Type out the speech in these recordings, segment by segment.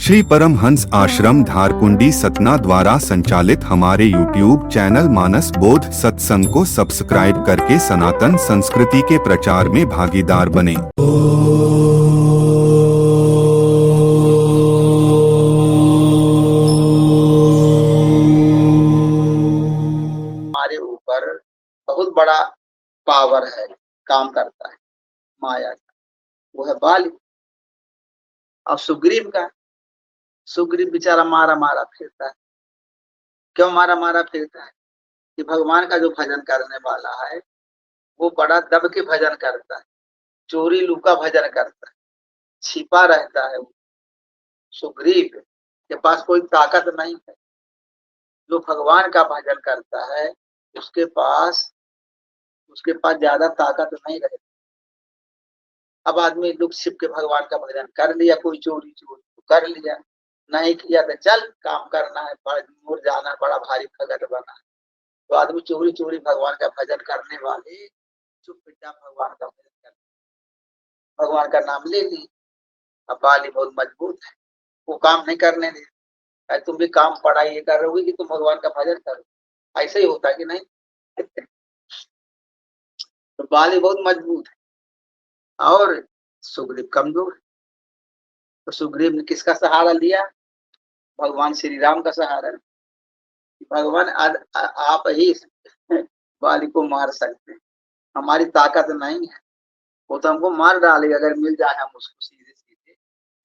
श्री परमहंस आश्रम धारकुंडी सतना द्वारा संचालित हमारे YouTube चैनल मानस बोध सत्संग को सब्सक्राइब करके सनातन संस्कृति के प्रचार में भागीदार बने। हमारे ऊपर बहुत बड़ा पावर है, काम करता है माया का, वो है बाली। और सुग्रीव का, सुग्रीव बेचारा मारा मारा फिरता है। क्यों मारा मारा फिरता है? कि भगवान का जो भजन करने वाला है वो बड़ा दब के भजन करता है, चोरी लुका भजन करता है, छिपा रहता है। वो सुग्रीव के पास कोई ताकत नहीं है। जो भगवान का भजन करता है उसके पास ज्यादा ताकत नहीं रहती। अब आदमी लुक छिप के भगवान का भजन कर लिया, कोई चोरी चोरी तो कर लिया, नहीं किया तो चल काम करना है, दूर जाना, बड़ा भारी भगत बना है। तो आदमी चोरी चोरी भगवान का भजन करने वाले चुपचाप भगवान का भजन कर, भगवान का नाम ले ली। अब बाली बहुत मजबूत है, वो काम नहीं करने दे। तुम भी काम पढ़ाई ये कर रहे हो कि तुम भगवान का भजन करो, ऐसा ही होता कि नहीं? तो बाली बहुत मजबूत है और सुग्रीव कमजोर है। तो सुग्रीव ने किसका सहारा लिया? भगवान श्री राम का सहारा। भगवान आप ही बाली को मार सकते हैं, हमारी ताकत नहीं है। वो तो हमको मार डालेगा अगर मिल जाए हम उसको सीधे सीधे,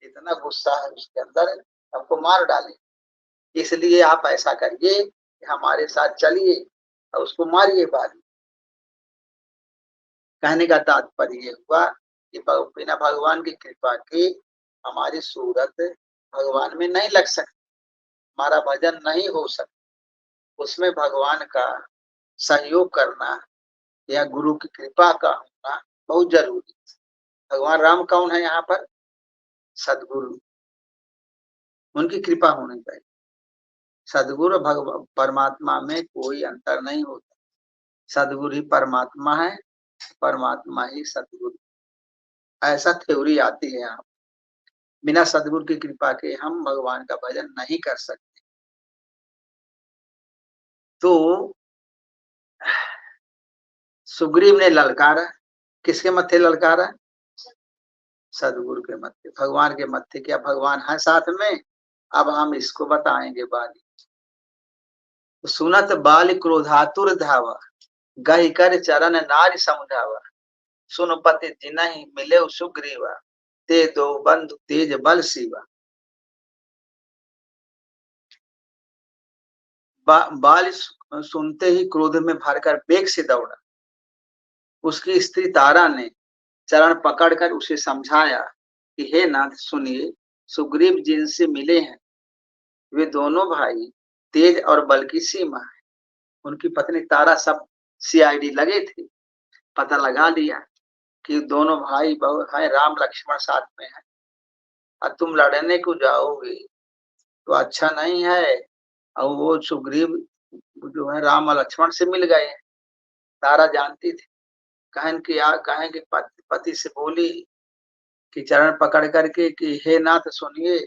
इतना गुस्सा है उसके अंदर, हमको मार डाले। इसलिए आप ऐसा करिए कि हमारे साथ चलिए और उसको मारिए बाली। कहने का तात्पर्य ये हुआ कि बिना भगवान की कृपा के हमारी सूरत भगवान में नहीं लग सकती, हमारा भजन नहीं हो सकता। उसमें भगवान का सहयोग करना या गुरु की कृपा का होना बहुत जरूरी है। भगवान राम कौन है यहाँ पर? सदगुरु, उनकी कृपा होनी चाहिए। सदगुरु भगवान परमात्मा में कोई अंतर नहीं होता। सदगुरु ही परमात्मा है, परमात्मा ही सदगुरु, ऐसा थ्योरी आती है यहाँ। बिना सदगुरु की कृपा के हम भगवान का भजन नहीं कर सकते। तो सुग्रीव ने ललकारा, किसके मत्थे ललकारा? सदगुरु के मत्थे, भगवान के मत्थे। क्या भगवान है साथ में? अब हम इसको बताएंगे बाली। सुनत बाल क्रोधातुर धावा, गहि कर चरण नारी समुझावा। सुन पति जिनहि मिले सुग्रीवा, ते दो बंधु तेज बल शिवा। बाल सुनते ही क्रोध में भरकर वेग से दौड़ा। उसकी स्त्री तारा ने चरण पकड़कर उसे समझाया कि हे नाथ सुनिए, सुग्रीव जिनसे मिले हैं वे दोनों भाई तेज और बल की सीमा है। उनकी पत्नी तारा सब सीआईडी लगे थे, पता लगा लिया कि दोनों भाई बहुत हैं, राम लक्ष्मण साथ में हैं। और तुम लड़ने को जाओगे तो अच्छा नहीं है। और वो सुग्रीव जो है राम और लक्ष्मण से मिल गए। तारा जानती थी, कहें कि पति से बोली कि चरण पकड़ करके कि हे नाथ सुनिए,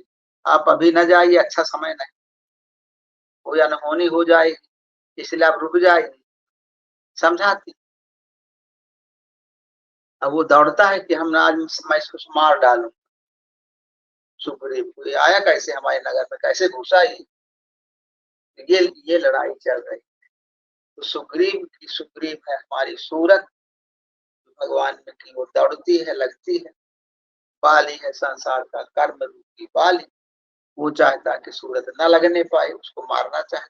आप अभी न जाइए, अच्छा समय नहीं, कोई अनहोनी हो जाएगी, इसलिए आप रुक जाइए, समझाती। अब वो दौड़ता है कि हम आज मैं इसको मार डालूं। सुग्रीव को ये आया कैसे हमारे नगर में, कैसे घुसा ये लड़ाई चल रही। तो सुग्रीव है हमारी सूरत, भगवान में की वो दौड़ती है, लगती है। बाली है संसार का कर्म रूपी बाली, वो चाहता है कि सूरत न लगने पाए, उसको मारना चाहता।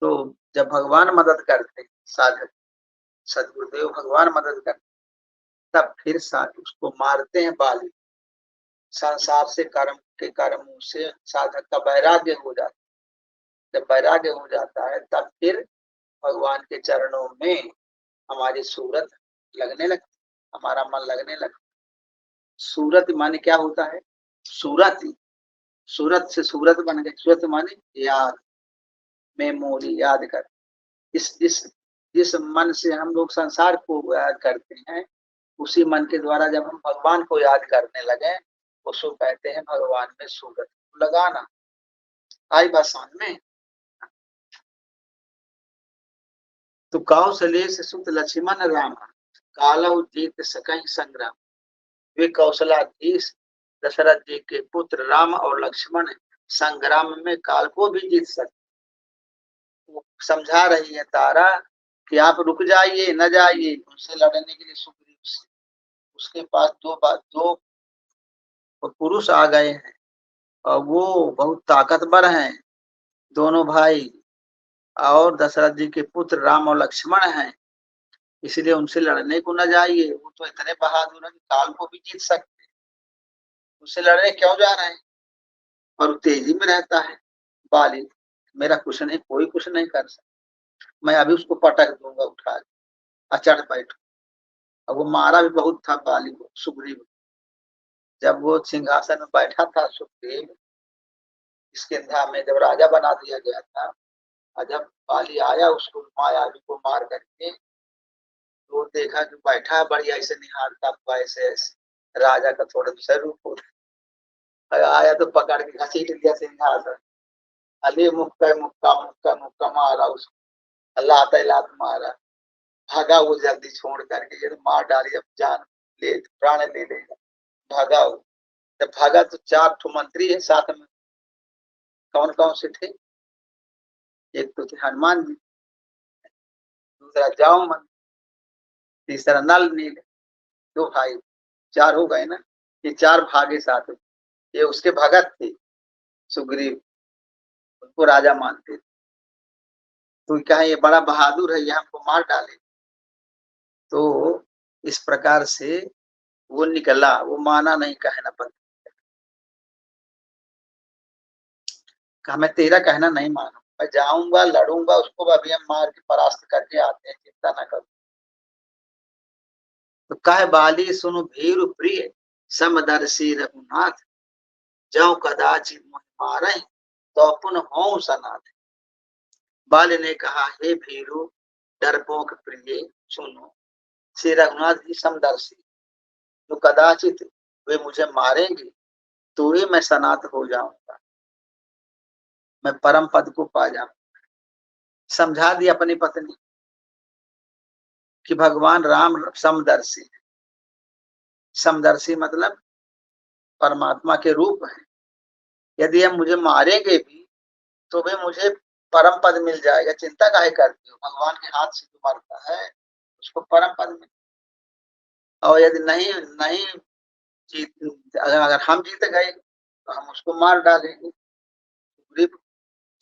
तो जब भगवान मदद करते, साधक सदगुरुदेव भगवान मदद करते, तब फिर साथ उसको मारते हैं बाली। संसार से कर्मों से साधक का वैराग्य हो जाता है। जब वैराग्य हो जाता है तब फिर भगवान के चरणों में हमारी सूरत लगने लगती, हमारा मन लगने लगता। सूरत माने क्या होता है? सूरत, सूरत से सूरत बन गई। सूरत माने याद, मेमोरी, याद कर। इस मन से हम लोग संसार को याद करते हैं, उसी मन के द्वारा जब हम भगवान को याद करने लगे उसको कहते हैं भगवान में सूरत लगाना। आई बात समझ में? तो कौशले से सुत लक्ष्मण राम कालहु जीत सकहि संग्राम। वे कौशलाधीश दशरथ जी के पुत्र राम और लक्ष्मण संग्राम में काल को भी जीत सकते। वो समझा रही है तारा कि आप रुक जाइए, न जाइए उनसे लड़ने के लिए। सुग्रीव से उसके पास दो पुरुष आ गए हैं और वो बहुत ताकतवर हैं, दोनों भाई, और दशरथ जी के पुत्र राम और लक्ष्मण हैं। इसलिए उनसे लड़ने को न जाइए, वो तो इतने बहादुर हैं कि काल को भी जीत सकते हैं। उससे लड़ने क्यों जा रहे हैं? और वो तेजी में रहता है बाली, मेरा कुछ नहीं, कोई कुछ नहीं कर सकता, मैं अभी उसको पटक दूंगा उठा के, अचड़ बैठू। अब वो मारा भी बहुत था बाली को, सुग्रीव। जब वो सिंहासन में बैठा था सुग्रीव, इसके धाम में जब राजा बना दिया गया था, और जब बाली आया उसको मायावी को मार करके, तो देखा कि बैठा है बढ़िया, ऐसे निहारता हुआ, ऐसे ऐसे राजा का थोड़ा सा रूप हो आया, तो पकड़ के घसीट दिया सिंहासन। अली मुक्का मुक्का मुक्का मुक्का मारा उसको, लात लात मारा। भागा वो जल्दी छोड़ करके, ये तो मार डाली, अब जान ले, प्राण ले लेगा। भागा वो। जब भागा तो 4 ठो मंत्री है साथ में। कौन कौन से थे? एक तो थे हनुमान जी, दूसरा जाओ मन, तीसरा नल नील, 2 भाई, 4 हो गए ना। ये 4 भागे साथ में। ये उसके भगत थे सुग्रीव, उनको राजा मानते थे। तो क्या ये बड़ा बहादुर है, ये हमको मार डाले। तो इस प्रकार से वो निकला, वो माना नहीं, कहना पड़ कहा मैं तेरा कहना नहीं मानू, मैं जाऊंगा, लड़ूंगा उसको, अभी हम मार के परास्त करके आते हैं, चिंता न करो। तो कह बाली सुनु भीरु प्रिय समदर्शी रघुनाथ, जौ कदाचित मोहि मारहि तो पुन होऊं सनाथ। बाली ने कहा, हे भीरु डरपोक प्रिय, सुनो, श्री रघुनाथ जी समदर्शी, जो कदाचित वे मुझे मारेंगे तो ही मैं सनात हो जाऊंगा, मैं परम पद को पा जाऊंगा। समझा दी अपनी पत्नी कि भगवान राम समदर्शी है। समदर्शी मतलब परमात्मा के रूप है। यदि हम मुझे मारेंगे भी तो भी मुझे परम पद मिल जाएगा, चिंता काहे करती हो, भगवान के हाथ से जो मरता है उसको परम पद मिल। और यदि नहीं नहीं जीत, अगर हम जीत गए तो हम उसको मार डालेंगे।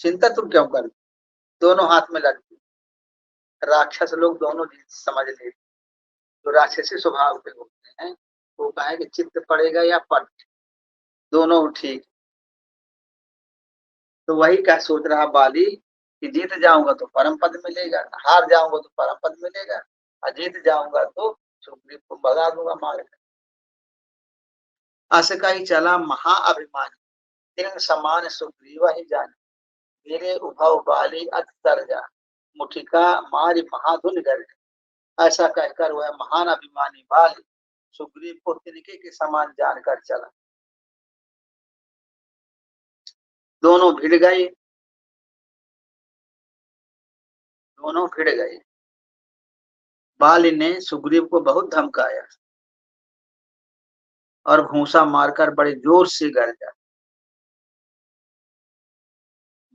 चिंता तुम क्यों करती, दोनों हाथ में लगती। राक्षस लोग दोनों जीत समझ लेते, जो राक्षसी स्वभाव के होते हैं वो कहे कि चित्त पड़ेगा या पट, दोनों ठीक। तो वही क्या सोच रहा बाली कि जीत जाऊंगा तो परम पद मिलेगा, हार जाऊंगा तो परम पद मिलेगा, और जीत जाऊंगा तो सुग्रीव को भगा दूंगा मार कर। अस कही चला महाअभिमानी, तीन समान सुग्रीव ही जाने, मेरे उभव बाली अति तरजा, मुठिका मारी महाधुन गर्ज। ऐसा कहकर वह महान अभिमानी बाली सुग्रीव को तिनके के समान जानकर चला। दोनों भिड़ गए, दोनों भिड़ गए। बाली ने सुग्रीव को बहुत धमकाया और घूंसा मारकर बड़े जोर से गरजा।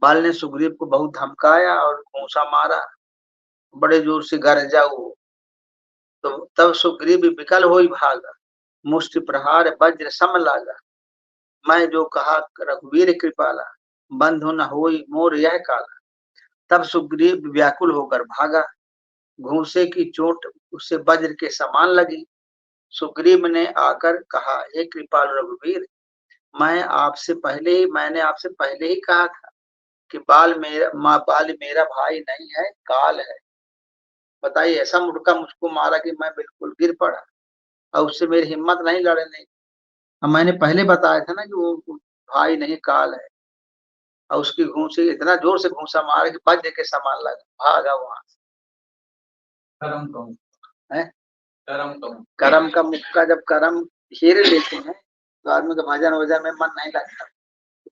बाल ने सुग्रीव को बहुत धमकाया और घूंसा मारा, बड़े जोर से गरजा वो। तो तब सुग्रीव विकल होई भागा, मुष्टि प्रहार वज्र सम लागा। मैं जो कहा रघुवीर कृपाला, बंधु न होई मोर यह काला। तब सुग्रीव व्याकुल होकर भागा, घूंसे की चोट उससे वज्र के समान लगी। सुग्रीव ने आकर कहा, हे कृपालु रघुवीर, मैंने आपसे पहले ही कहा था कि बाल मेरा भाई नहीं है, काल है। बताइए, ऐसा मुड़का मुझको मारा कि मैं बिल्कुल गिर पड़ा, और उससे मेरी हिम्मत नहीं लड़ने। अब मैंने पहले बताया था ना कि वो भाई नहीं, काल है। और उसकी घूंसी इतना जोर से घूंसा मारा कि वज्र के समान लगा, भागा वहां से। करम का मुक्का, जब करम हीर लेते हैं तो आदमी का भजन वजन में मन नहीं लगता,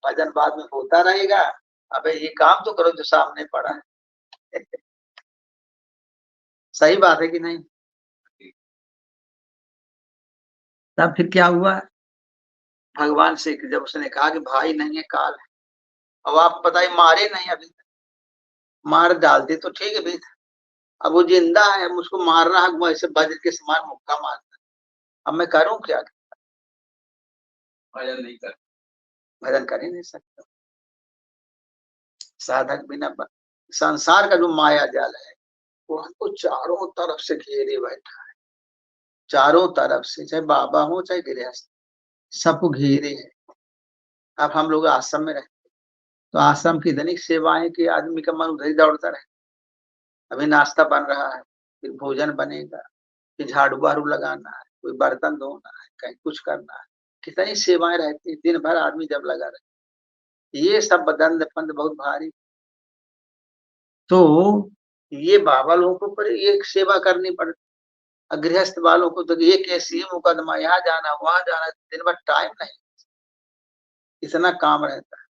भजन बाद में होता रहेगा, अबे ये काम तो करो जो सामने पड़ा है। सही बात है कि नहीं? तब फिर क्या हुआ, भगवान से जब उसने कहा कि भाई नहीं है काल है, अब आप पता ही मारे नहीं अभी तक, मार डालते तो ठीक है भी था, अब वो जिंदा है, मुझको मारना है, वैसे वज्र के समान मुक्का मारना, अब मैं करूं क्या? भजन नहीं कर, भजन कर ही नहीं सकता साधक बिना। संसार का जो माया जाल है वो हमको चारों तरफ से घेरे बैठा है, चारों तरफ से, चाहे बाबा हो चाहे गृहस्थ, सबको घेरे है। अब हम लोग आश्रम में रहते, तो आश्रम की दैनिक सेवा है कि आदमी का मन उधर ही दौड़ता रहे, अभी नाश्ता बन रहा है, फिर भोजन बनेगा, फिर झाड़ू बहारू लगाना है, कोई बर्तन धोना है, कहीं कुछ करना है, कितनी सेवाएं रहती है, दिन भर आदमी जब लगा रहे, ये सब बदन फंद बहुत भारी। तो ये बाबा लोगों को पर ये सेवा करनी पड़ती, गृहस्थ वालों को तो एक ऐसी मुकदमा, यहाँ जाना वहां जाना, दिन भर टाइम नहीं, इतना काम रहता है।